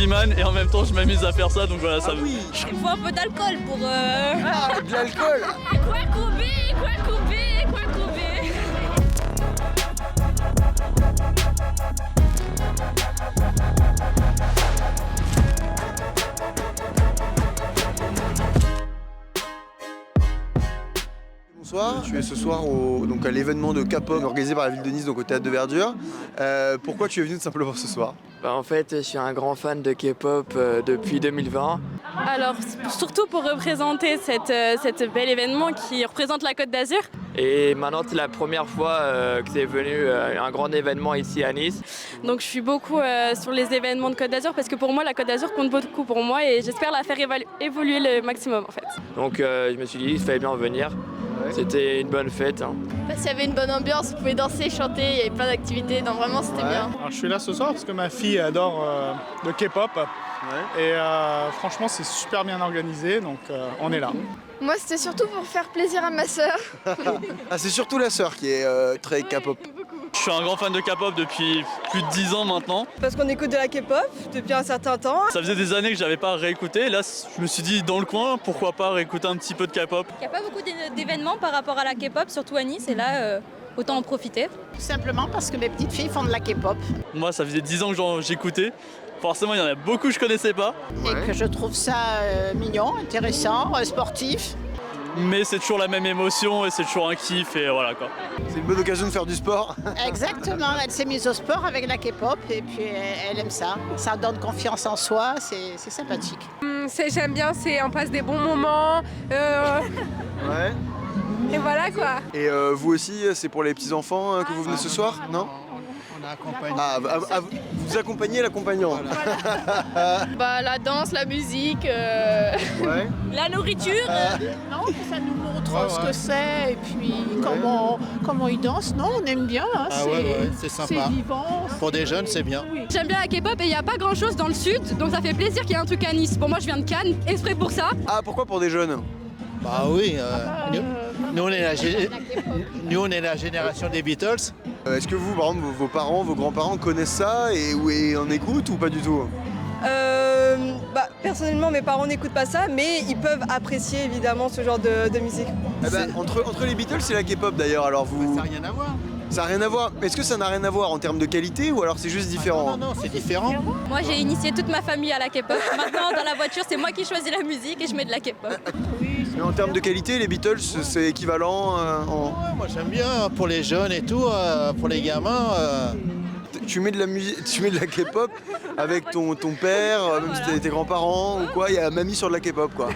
rugbyman et en même temps je m'amuse à faire ça, donc voilà, ça. Oui. Il faut un peu d'alcool pour... Ah, de l'alcool. Bonsoir, tu es ce soir donc à l'événement de K-pop organisé par la ville de Nice, donc au théâtre de Verdure. Pourquoi tu es venu tout simplement ce soir? En fait, je suis un grand fan de K-pop depuis 2020. Alors, surtout pour représenter cet bel événement qui représente la Côte d'Azur. Et maintenant, c'est la première fois que c'est venu un grand événement ici à Nice. Donc je suis beaucoup sur les événements de Côte d'Azur parce que pour moi, la Côte d'Azur compte beaucoup pour moi et j'espère la faire évoluer le maximum en fait. Donc je me suis dit, il fallait bien venir. C'était une bonne fête. Parce qu'il y avait une bonne ambiance, vous pouvez danser, chanter, il y avait plein d'activités, donc vraiment c'était bien. Alors, je suis là ce soir parce que ma fille adore le K-pop et franchement c'est super bien organisé, donc on est là. Moi c'était surtout pour faire plaisir à ma sœur. Ah, c'est surtout la sœur qui est très K-pop. Je suis un grand fan de K-pop depuis plus de 10 ans maintenant. Parce qu'on écoute de la K-pop depuis un certain temps. Ça faisait des années que j'avais pas réécouté. Là, je me suis dit dans le coin, pourquoi pas réécouter un petit peu de K-pop. Il n'y a pas beaucoup d'événements par rapport à la K-pop, surtout à Nice, et là, autant en profiter. Tout simplement parce que mes petites filles font de la K-pop. Moi, ça faisait 10 ans que j'écoutais. Forcément, il y en a beaucoup que je connaissais pas. Et que je trouve ça mignon, intéressant, sportif. Mais c'est toujours la même émotion et c'est toujours un kiff et voilà quoi. C'est une bonne occasion de faire du sport. Exactement, elle s'est mise au sport avec la K-pop et puis elle aime ça. Ça donne confiance en soi, c'est sympathique. J'aime bien, on passe des bons moments. Ouais. Et voilà quoi. Et vous aussi, c'est pour les petits-enfants que vous venez ce soir, non? On a accompagné. Vous accompagnez l'accompagnant. Bah la danse, la musique, Ouais. La nourriture, Non, ça nous montre ce que c'est et puis comment ils dansent. Non, on aime bien, hein, c'est sympa. c'est vivant. Pour des jeunes, c'est bien. j'aime bien la K-pop et il n'y a pas grand chose dans le sud, donc ça fait plaisir qu'il y ait un truc à Nice. Pour moi, je viens de Cannes, exprès pour ça. Ah, pourquoi pour des jeunes? Bah oui, nous on est la génération des Beatles. Est-ce que vous, par exemple, vos parents, vos grands-parents connaissent ça et en écoutent ou pas du tout? Personnellement, mes parents n'écoutent pas ça, mais ils peuvent apprécier évidemment ce genre de musique. Entre les Beatles et la K-pop d'ailleurs, alors vous... Ça n'a rien à voir. Ça n'a rien à voir. Est-ce que ça n'a rien à voir en termes de qualité ou alors c'est juste différent? Non, c'est différent. Moi, j'ai initié toute ma famille à la K-pop. Maintenant, dans la voiture, c'est moi qui choisis la musique et je mets de la K-pop. Mais en termes de qualité, les Beatles, c'est équivalent Ouais, moi j'aime bien pour les jeunes et tout, pour les gamins. Tu mets de la musique, tu mets de la K-pop avec ton père, même si t'as tes grands-parents ou quoi, il y a mamie sur de la K-pop quoi.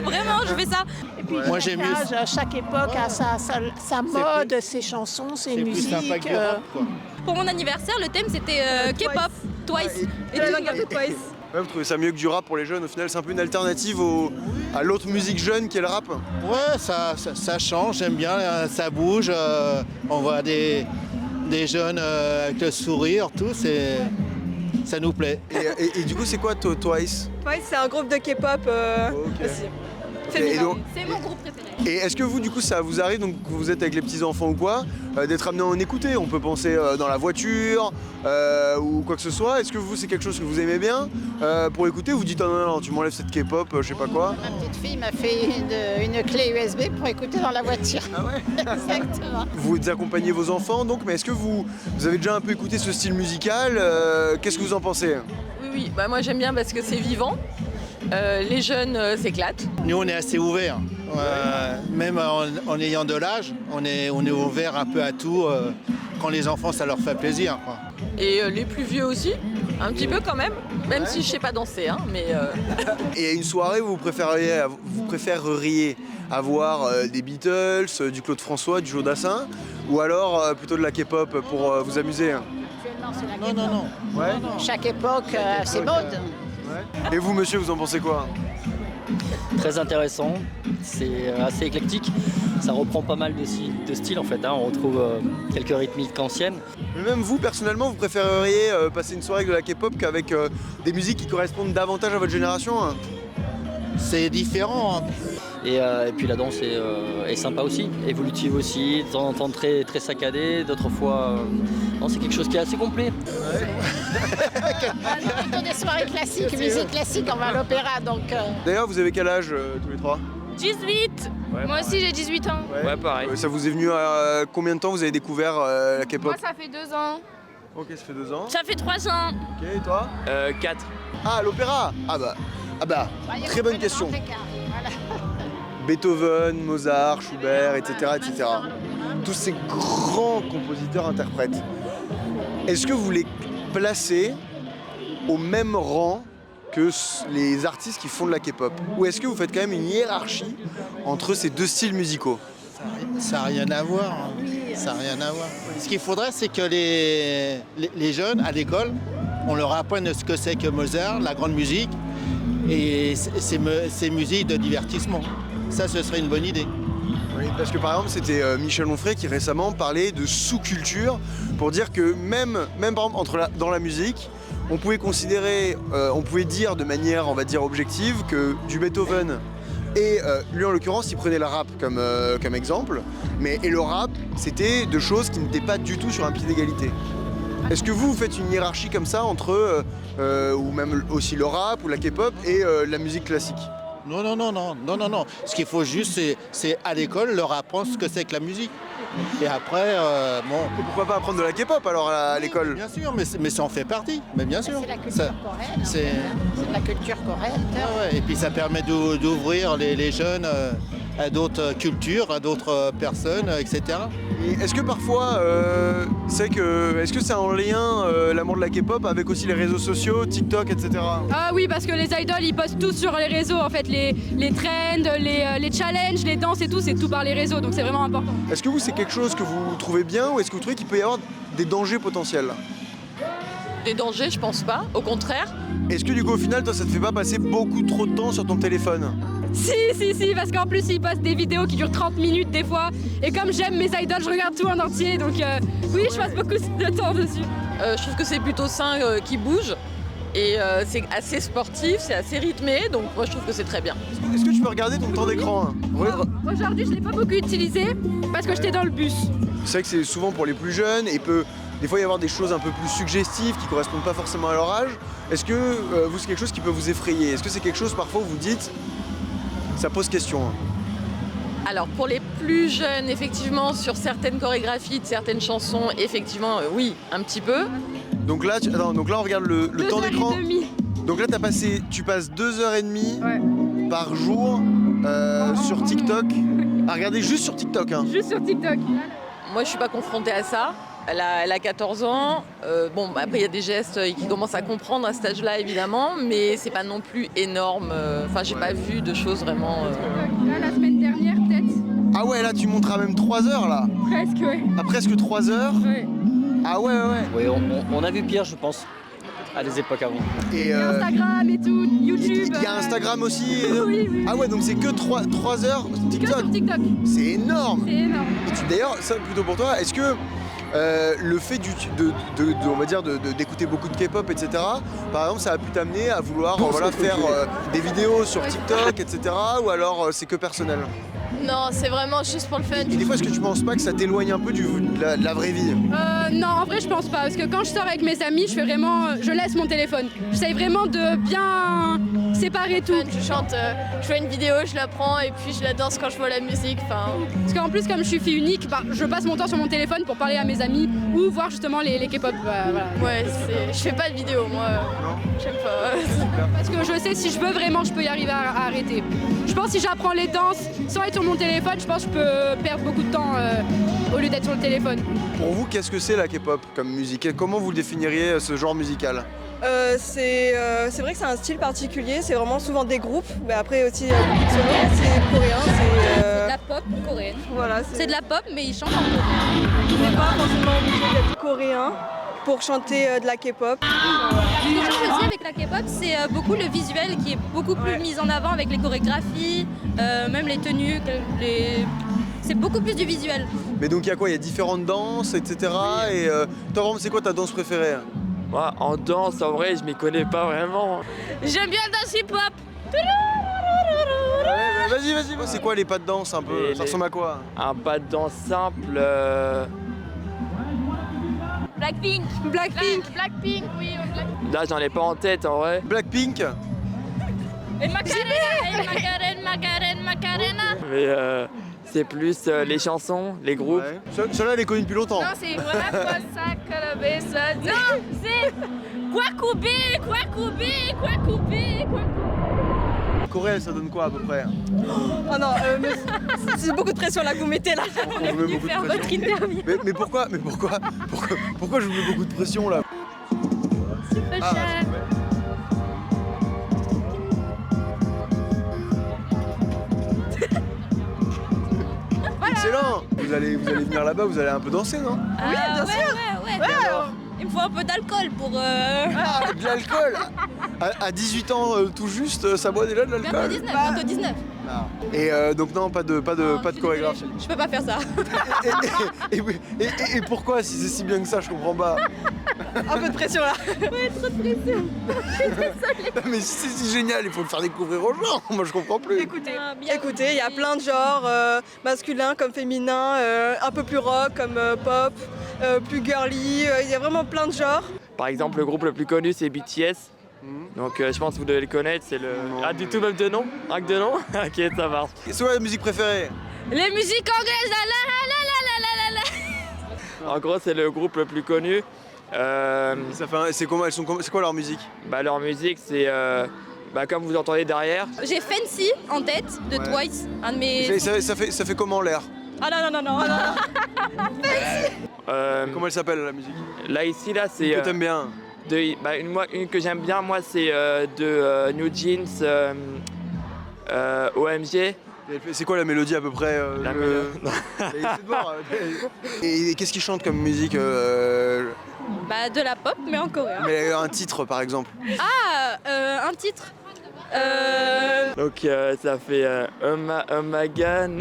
Vraiment, je fais ça. Et puis Moi, j'aime mieux. chaque époque a sa mode, ses chansons, ses C'est plus musiques. sympa que du rap, quoi. Pour mon anniversaire, le thème, c'était K-pop, Twice. Et la langue de Twice. Ouais, vous trouvez ça mieux que du rap pour les jeunes? Au final, c'est un peu une alternative à l'autre musique jeune qui est le rap. Ouais, ça change, j'aime bien, ça bouge. On voit des jeunes avec le sourire, tout, ça nous plaît. Et du coup, c'est quoi Twice? Twice, c'est un groupe de K-pop aussi. Et donc- C'est mon groupe préféré. Et est-ce que vous, du coup, ça vous arrive, donc que vous êtes avec les petits-enfants ou quoi, d'être amené à en écouter? On peut penser dans la voiture ou quoi que ce soit. Est-ce que vous, c'est quelque chose que vous aimez bien pour écouter? Vous dites, ah non, non, tu m'enlèves cette K-pop, je sais pas quoi. Ma petite fille m'a fait une clé USB pour écouter dans la voiture. Ah ouais? Exactement. Vous accompagnez vos enfants, donc, mais est-ce que vous avez déjà un peu écouté ce style musical? Qu'est-ce que vous en pensez? Oui, moi j'aime bien parce que c'est vivant. Les jeunes s'éclatent. Nous, on est assez ouverts. Même en ayant de l'âge, on est ouvert un peu à tout. Quand les enfants, ça leur fait plaisir, quoi. Et les plus vieux aussi, un petit peu quand même. Même si je sais pas danser, hein, mais... Et à une soirée, vous préféreriez avoir des Beatles, du Claude François, du Joe Dassin, ou alors plutôt de la K-pop pour vous amuser? Actuellement, c'est la Non, K-pop. non, non. Ouais. Chaque époque a ses modes. Et vous, monsieur, vous en pensez quoi? Très intéressant, c'est assez éclectique, ça reprend pas mal de styles en fait, hein. On retrouve quelques rythmiques anciennes. Mais même vous, personnellement, vous préféreriez passer une soirée avec de la K-pop qu'avec des musiques qui correspondent davantage à votre génération? C'est différent. Hein. Et puis la danse est sympa aussi, évolutive aussi, de temps en temps très, très saccadée, d'autres fois... non, c'est quelque chose qui est assez complet. Plutôt des soirées classiques, musique classique, on va à l'opéra, donc... D'ailleurs, vous avez quel âge tous les trois? 18. Moi aussi j'ai 18 ans. Ouais, pareil. Ça vous est venu à combien de temps vous avez découvert la K-pop? Moi ça fait 2 ans. Ok, ça fait 2 ans. Ça fait 3 ans. Ok, et toi? 4. Ah, l'opéra. Ah bah, il y a très bonne le question. grand écart, voilà. Beethoven, Mozart, Schubert, etc., etc. Tous ces grands compositeurs-interprètes. Est-ce que vous les placez au même rang que les artistes qui font de la K-pop? Ou est-ce que vous faites quand même une hiérarchie entre ces deux styles musicaux? Ça n'a rien à voir. Hein. Ça n'a rien à voir. Ce qu'il faudrait, c'est que les jeunes, à l'école, on leur apprenne ce que c'est que Mozart, la grande musique, et ces musiques de divertissement. Ça, ce serait une bonne idée. Oui, parce que par exemple, c'était Michel Onfray qui récemment parlait de sous-culture pour dire que même par exemple, dans la musique, on pouvait considérer, on pouvait dire de manière, on va dire, objective que du Beethoven, et lui en l'occurrence, il prenait le rap comme exemple, et le rap, c'était deux choses qui n'étaient pas du tout sur un pied d'égalité. Est-ce que vous faites une hiérarchie comme ça entre, ou même aussi le rap ou la K-pop et la musique classique? Non. Ce qu'il faut juste, c'est à l'école leur apprendre ce que c'est que la musique. Et après, bon... Et pourquoi pas apprendre de la K-pop alors à l'école? Bien sûr, mais ça en fait partie. Mais bien sûr. C'est la culture coréenne. C'est de la culture coréenne. ouais. Et puis ça permet d'ouvrir les jeunes à d'autres cultures, à d'autres personnes, etc. Et est-ce que parfois, est-ce que c'est en lien l'amour de la K-pop avec aussi les réseaux sociaux, TikTok, etc. Ah oui, parce que les idoles ils postent tout sur les réseaux en fait, les trends, les challenges, les danses et tout, c'est tout par les réseaux, donc c'est vraiment important. Est-ce que vous, c'est quelque chose que vous trouvez bien ou est-ce que vous trouvez qu'il peut y avoir des dangers potentiels? Des dangers, je pense pas, au contraire. Est-ce que du coup au final, toi, ça te fait pas passer beaucoup trop de temps sur ton téléphone? Si, parce qu'en plus ils postent des vidéos qui durent 30 minutes des fois, et comme j'aime mes idoles, je regarde tout en entier, donc oui, je passe beaucoup de temps dessus. Je trouve que c'est plutôt sain qui bouge. Et c'est assez sportif, c'est assez rythmé, donc moi je trouve que c'est très bien. Est-ce que tu peux regarder ton temps d'écran? Aujourd'hui je l'ai pas beaucoup utilisé parce que j'étais dans le bus. C'est vrai que c'est souvent pour les plus jeunes et il peut des fois y avoir des choses un peu plus suggestives qui correspondent pas forcément à leur âge. Est-ce que vous, c'est quelque chose qui peut vous effrayer? Est-ce que c'est quelque chose parfois où vous dites ça pose question? Alors pour les plus jeunes, effectivement, sur certaines chorégraphies de certaines chansons, effectivement, oui, un petit peu. Donc là, on regarde le temps d'écran. Donc là, tu passes 2h30 par jour sur TikTok. À regarder juste sur TikTok. Hein. Juste sur TikTok. Moi, je suis pas confrontée à ça. Elle a 14 ans. Après, il y a des gestes qui commencent à comprendre à cet âge-là, évidemment, mais c'est pas non plus énorme. Enfin, j'ai pas vu de choses vraiment. Là, la semaine dernière, peut-être. Ah ouais, là, tu monteras même 3 heures, là. Presque, ouais. À presque 3 heures. Ouais. Ah ouais. Oui, on a vu pire, je pense, à des époques avant. Et Instagram et tout, YouTube. Il y a Instagram aussi. Oui. Ah ouais, donc c'est que 3 heures TikTok. Que sur TikTok. C'est énorme. C'est énorme. D'ailleurs, ça plutôt pour toi, est-ce que le fait on va dire d'écouter beaucoup de K-pop, etc., par exemple, ça a pu t'amener à vouloir faire des vidéos sur TikTok, etc., ou alors c'est que personnel? Non, c'est vraiment juste pour le fun. Et des fois, est-ce que tu penses pas que ça t'éloigne un peu de la vraie vie? Non, en vrai, je pense pas. Parce que quand je sors avec mes amis, je laisse mon téléphone. J'essaye vraiment de bien séparer tout. Je chante, je fais une vidéo, je la prends et puis je la danse quand je vois la musique. Parce qu'en plus, comme je suis fille unique, je passe mon temps sur mon téléphone pour parler à mes amis ou voir justement les K-pop. Voilà. Ouais, je fais pas de vidéo, moi. J'aime pas. Parce que je sais, si je veux vraiment, je peux y arriver à arrêter. Je pense que si j'apprends les danses sans être sur mon téléphone, je pense que je peux perdre beaucoup de temps au lieu d'être sur le téléphone. Pour vous, qu'est-ce que c'est la K-pop comme musique? Comment vous le définiriez, ce genre musical? C'est vrai que c'est un style particulier, c'est vraiment souvent des groupes, mais après aussi beaucoup de solos, c'est coréen. C'est de la pop coréenne. Voilà, c'est de la pop, mais ils chantent en coréen. On n'est pas forcément obligé d'être coréen pour chanter de la K-pop. Ce que j'aime aussi avec la K-pop, c'est beaucoup le visuel qui est beaucoup plus mis en avant avec les chorégraphies, même les tenues, c'est beaucoup plus du visuel. Mais donc il y a quoi? Il y a différentes danses, etc. Et toi, vraiment, c'est quoi ta danse préférée? Moi, en danse, en vrai, je m'y connais pas vraiment. J'aime bien la danse hip-hop. Vas-y, c'est quoi les pas de danse un peu? Ça ressemble à quoi? Un pas de danse simple. Blackpink. Blackpink, oui. Blackpink. Là, j'en ai pas en tête en vrai. Blackpink? Et Macarena. Mais c'est plus les chansons, les groupes. Ouais. Celle-là, elle est connue depuis longtemps. Non, c'est voilà quoi ça, calabessa. Non, c'est Kwakubé. Corée, ça donne quoi à peu près? Oh non, c'est beaucoup de pression là que vous mettez là. On vous met beaucoup de pression. Mais pourquoi je vous mets beaucoup de pression là? Ah, excellent. Vous allez venir là-bas, vous allez un peu danser, non? Oui, bien sûr. Ouais. Il me faut un peu d'alcool pour. Ah, de l'alcool. À 18 ans tout juste, ça boit déjà de l'alcool. Bientôt 19. Et donc non, pas de chorégraphie. Je peux pas faire ça. Et pourquoi si c'est si bien que ça, je comprends pas. Un peu de pression là. Ouais, trop de pression. Non, mais si c'est si génial, il faut le faire découvrir aux gens. Moi je comprends plus. Écoutez, il y a plein de genres, masculins comme féminins, un peu plus rock comme pop, plus girly, il y a vraiment plein de genres. Par exemple, le groupe le plus connu, c'est BTS. Donc je pense que vous devez le connaître, c'est le... Ah, du tout même de nom? Rien que de nom? Ok, ça marche. C'est quoi la musique préférée? Les musiques anglaises, En gros, c'est le groupe le plus connu. C'est quoi leur musique? Bah, leur musique, c'est... comme vous entendez derrière. J'ai Fancy en tête de Twice, un de mes. Ça fait comment l'air? Ah non. Comment elle s'appelle la musique? Là, ici, là, c'est... Que t'aimes bien? Une que j'aime bien, moi, c'est de New Jeans, OMG. C'est quoi la mélodie à peu près? La mélodie. C'est de voir. Et qu'est-ce qu'ils chantent comme musique? Bah de la pop, mais en coréen. Mais un titre par exemple. Un titre. Donc ça fait Magan.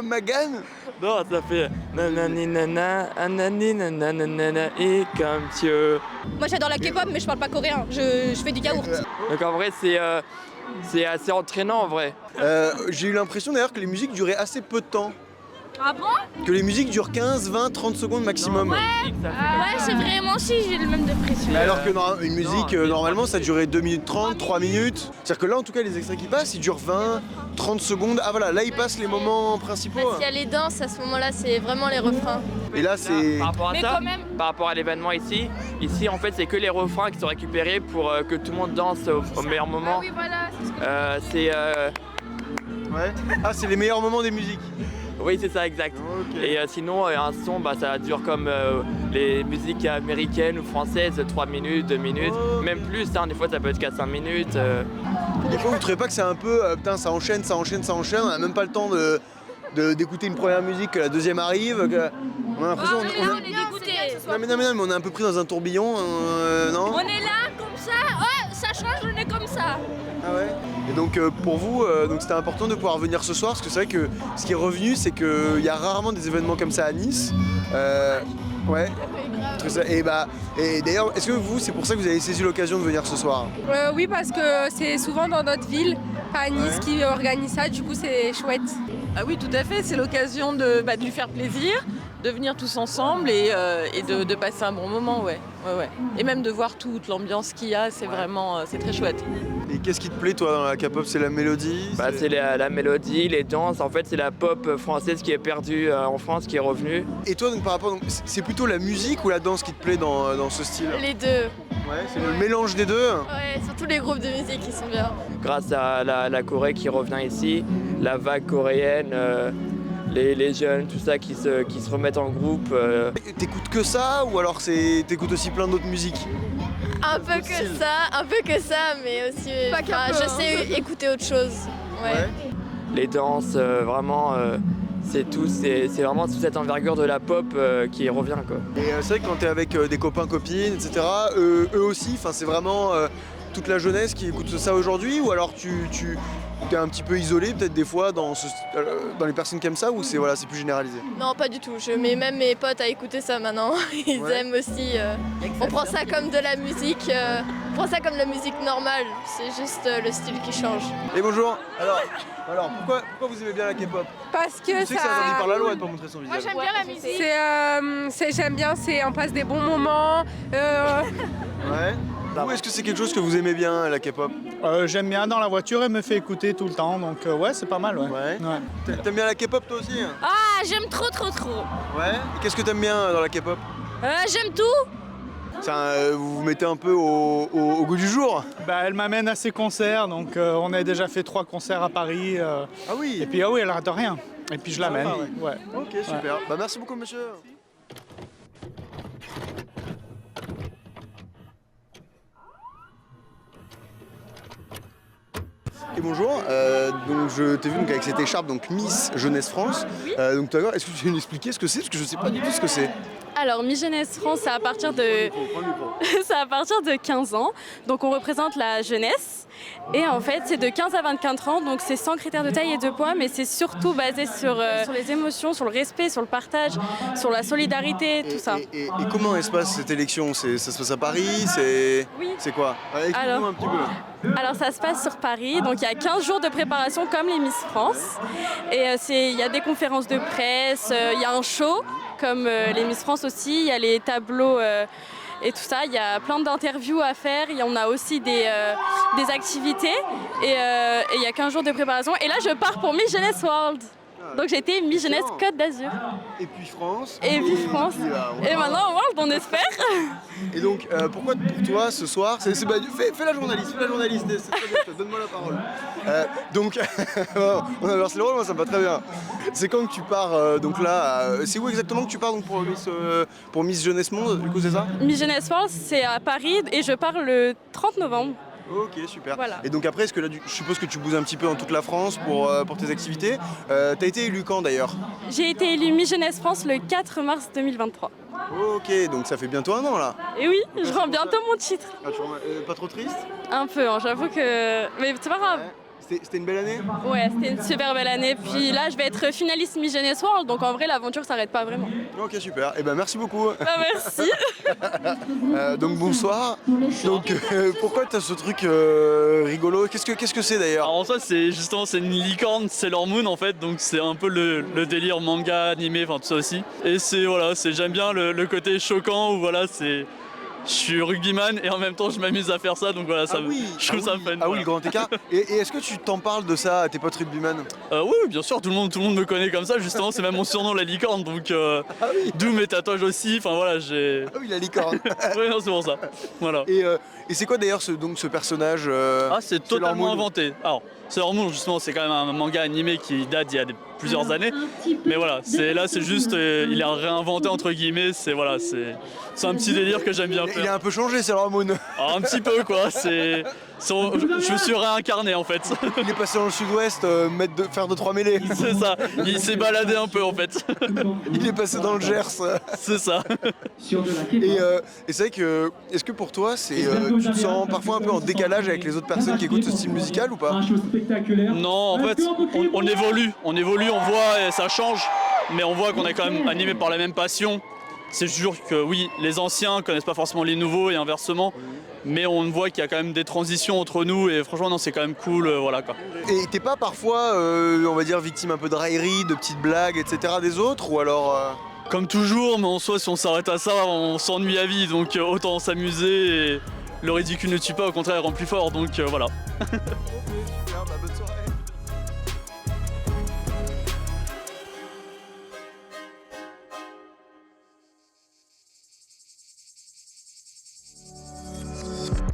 Magan? Non, ça fait nanani nana anani nanana et comme Dieu. Moi j'adore la K-pop, mais je parle pas coréen. Je fais du yaourt. Donc en vrai c'est assez entraînant en vrai. J'ai eu l'impression d'ailleurs que les musiques duraient assez peu de temps. Ah bon? Que les musiques durent 15, 20, 30 secondes maximum. Ouais, c'est vraiment si j'ai le même de pression. Mais alors que une musique, normalement, ça durait 2 minutes 30, 3 minutes. C'est-à-dire que là, en tout cas, les extraits qui passent, ils durent 20, 30 secondes. Ah voilà, là, ils passent les moments principaux. Parce qu'il y a les danses, à ce moment-là, c'est vraiment les refrains. Et là, c'est... Par rapport à Mais ça, quand même. par rapport à l'événement ici, en fait, c'est que les refrains qui sont récupérés pour que tout le monde danse au meilleur moment. Ah oui, voilà. Ouais. Ah, c'est les meilleurs moments des musiques. Oui, c'est ça, exact. Okay. Et sinon, un son, ça dure comme les musiques américaines ou françaises, 3 minutes, 2 minutes, même plus, des fois ça peut être 4-5 minutes. Des fois, vous trouvez pas que c'est un peu, putain, ça enchaîne, on a même pas le temps d'écouter une première musique, que la deuxième arrive, on a l'impression... on est dégoûté. Non mais on est un peu pris dans un tourbillon, non? On est là, comme ça, ça change, on est comme ça. Ah ouais. Et donc pour vous, c'était important de pouvoir venir ce soir, parce que c'est vrai que ce qui est revenu, c'est qu'il y a rarement des événements comme ça à Nice. Ouais. Et d'ailleurs, est-ce que vous, c'est pour ça que vous avez saisi l'occasion de venir ce soir? Oui, parce que c'est souvent dans notre ville, à Nice, qui organise ça, du coup c'est chouette. Ah oui, tout à fait, c'est l'occasion de lui faire plaisir, de venir tous ensemble et de passer un bon moment, ouais. Et même de voir toute l'ambiance qu'il y a, c'est vraiment, c'est très chouette. Et qu'est-ce qui te plaît toi dans la K-pop? C'est la mélodie? C'est la mélodie, les danses, en fait c'est la pop française qui est perdue en France, qui est revenue. Et toi donc par rapport, c'est plutôt la musique ou la danse qui te plaît dans ce style? Les deux. Ouais, c'est le mélange des deux? Ouais, surtout les groupes de musique qui sont bien. Grâce à la Corée qui revient ici, la vague coréenne, les jeunes, tout ça qui se remettent en groupe. T'écoutes que ça ou alors t'écoutes aussi plein d'autres musiques? Un peu que ça, mais aussi. Je sais écouter autre chose. Ouais. Les danses, vraiment, c'est vraiment toute cette envergure de la pop qui revient, quoi. Et c'est vrai que quand t'es avec des copains, copines, etc., eux aussi, c'est vraiment toute la jeunesse qui écoute ça aujourd'hui, ou alors tu es un petit peu isolé peut-être des fois dans les personnes qui aiment ça, ou c'est plus généralisé? Non, pas du tout. Je mets même mes potes à écouter ça maintenant. Ils aiment aussi. On prend ça comme de la musique. On prend ça comme la musique normale. C'est juste le style qui change. Et bonjour. Alors pourquoi vous aimez bien la K-pop? Parce que Tu sais que c'est interdit par la loi de pas montrer son visage. Moi j'aime bien la musique. J'aime bien, on passe des bons moments. Ouais. Ou est-ce que c'est quelque chose que vous aimez bien, la K-pop? J'aime bien dans la voiture, elle me fait écouter tout le temps, donc ouais, c'est pas mal, ouais. T'aimes bien la K-pop toi aussi? Ah, j'aime trop. Ouais. Et qu'est-ce que t'aimes bien dans la K-pop? J'aime tout. Vous vous mettez un peu au goût du jour? Bah, elle m'amène à ses concerts, donc on a déjà fait 3 concerts à Paris. Ah oui. Et puis ah oui, elle rate rien. Et puis je l'amène. Ouais. Ok, super. Ouais. Bah merci beaucoup monsieur. Et bonjour, donc je t'ai vu avec cette écharpe, donc Miss Jeunesse France. Donc tout à l'heure, est-ce que tu veux nous expliquer ce que c'est? Parce que je sais pas du tout ce que c'est. Alors Miss Jeunesse France, c'est à partir de 15 ans, donc on représente la jeunesse. Et en fait, c'est de 15 à 24 ans, donc c'est sans critères de taille et de poids, mais c'est surtout basé sur les émotions, sur le respect, sur le partage, sur la solidarité, tout ça. Et comment elle se passe cette élection? Ça se passe à Paris? Oui. C'est quoi? Explique-nous un petit peu. Alors ça se passe sur Paris, donc il y a 15 jours de préparation comme les Miss France. Et il y a des conférences de presse, il y a un show comme les Miss France aussi, il y a les tableaux et tout ça. Il y a plein d'interviews à faire, on a aussi des activités et il y a 15 jours de préparation. Et là je pars pour Miss Jeunesse World. Donc j'ai été Miss Jeunesse Côte d'Azur. Et puis France. Et puis France. Et maintenant World, on espère. Et donc pourquoi pour toi ce soir, fais la journaliste, c'est très bien, donne-moi la parole. Donc on inverse les rôles, moi ça me va très bien. C'est quand que tu pars donc là, c'est où exactement que tu pars donc pour Miss Jeunesse Monde, du coup c'est ça? Miss Jeunesse France, c'est à Paris et je pars le 30 novembre. Ok, super. Voilà. Et donc après, est-ce que là, je suppose que tu bouges un petit peu dans toute la France pour tes activités. T'as été élue quand d'ailleurs? J'ai été élue Miss Jeunesse France le 4 mars 2023. Ok, donc ça fait bientôt 1 an là. Et oui, je rends bientôt mon titre. Pas trop triste? Un peu, hein, j'avoue que... Mais c'est pas grave. C'était une belle année? Ouais, c'était une super belle année. Puis là, je vais être finaliste Miss Jeunesse World, donc en vrai, l'aventure s'arrête pas vraiment. Ok, super. Et ben merci beaucoup. Bah merci. Donc bonsoir. Donc pourquoi t'as ce truc rigolo? Qu'est-ce que c'est d'ailleurs? Alors ça c'est une licorne Sailor Moon en fait, donc c'est un peu le délire manga, animé, enfin tout ça aussi. Et j'aime bien le côté choquant où je suis rugbyman et en même temps je m'amuse à faire ça, donc voilà, je trouve ça fun. Ah oui, le grand écart. Et est-ce que tu t'en parles de ça à tes potes rugbyman? Oui, bien sûr, tout le monde me connaît comme ça, justement, c'est même mon surnom, la licorne, donc d'où mes tatouages aussi, enfin voilà, j'ai... Ah oui, la licorne. Oui, non, c'est pour ça, voilà. Et c'est quoi d'ailleurs ce personnage c'est totalement inventé. Alors, Sailor Moon, justement, c'est quand même un manga animé qui date il y a plusieurs années, mais voilà, c'est juste, il a réinventé entre guillemets, c'est un petit délire que j'aime bien faire. Il a un peu changé Sailor Moon. Un petit peu quoi, je me suis réincarné en fait. Il est passé dans le sud-ouest, faire 2-3 mêlées. C'est ça, il s'est baladé un peu en fait. Il est passé dans le Gers. C'est ça. Et c'est vrai que, est-ce que pour toi, tu te sens parfois un peu en décalage avec les autres personnes qui écoutent ce style musical ou pas? Non, en fait, on évolue, on voit et ça change, mais on voit qu'on est quand même animé par la même passion. C'est sûr que oui, les anciens connaissent pas forcément les nouveaux et inversement, mais on voit qu'il y a quand même des transitions entre nous et franchement non, c'est quand même cool, voilà quoi. Et t'es pas parfois, on va dire, victime un peu de raillerie, de petites blagues, etc. des autres, ou alors Comme toujours, mais en soi si on s'arrête à ça, on s'ennuie à vie, donc autant s'amuser et le ridicule ne tue pas, au contraire il rend plus fort, donc voilà. Ok, super, bonne soirée.